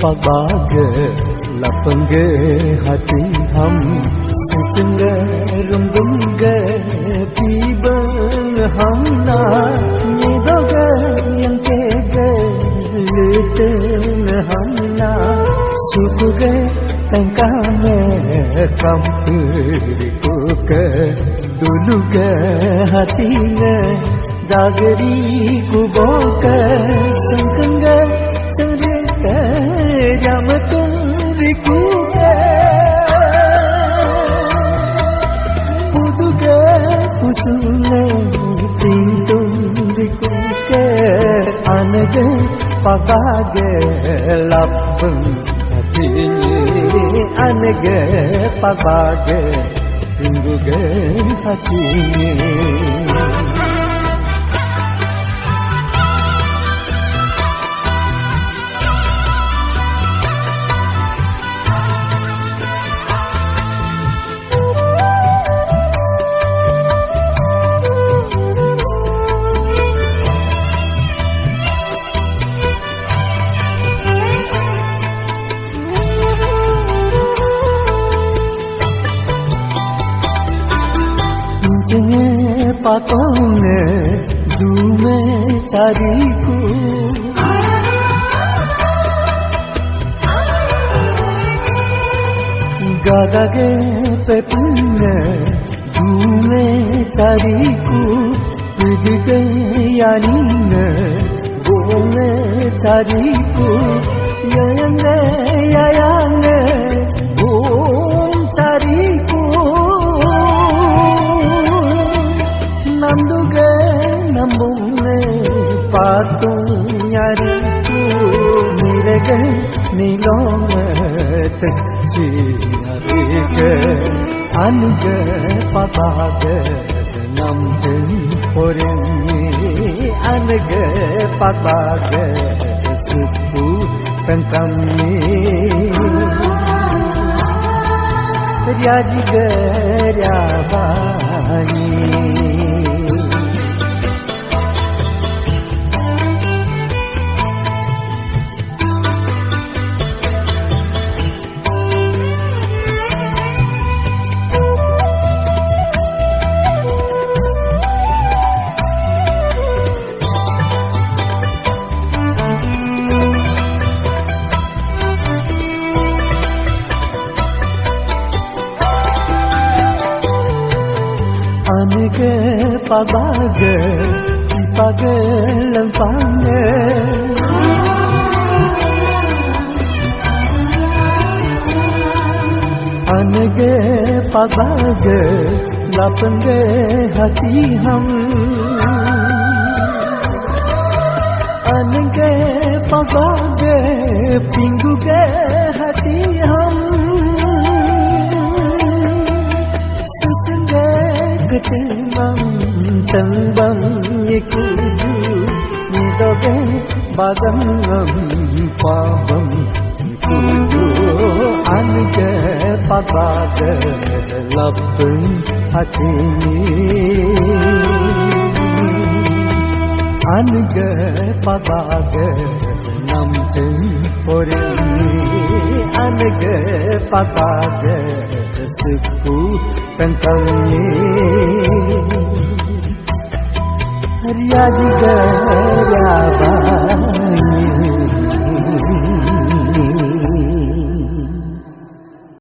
pagbaga lapangga hati ham secengga rumbungga tibang hamna nidoga yang tega leten hamna sukuga tangkame kampurikuka duluga hatinya jagari kuboka sangkanga sangreka jamaturiku puduga pusule tinturiku anaga pagage lapang hati anaga pagage rinduga hati Jangan patongnya dume cariku gagage pepunya dume cariku gede yanina gome cariku yayangnya gom cariku namduga nambungne patung nyariku nirege nilonga tekci narige anuga papaga namjen porengi anuga papaga supu pentamni riajiga riabani Anaga pagbaga ipaga lampangnya anaga pagbaga lapangga hati ham anaga pagbaga pingguga hati ham ketemang tembang ikuju nidoge bagangam pabam ikuju anaga pagbaga lapang hati anaga pagbaga namjen porengi anaga pagbaga suku pentamni riajiga riabani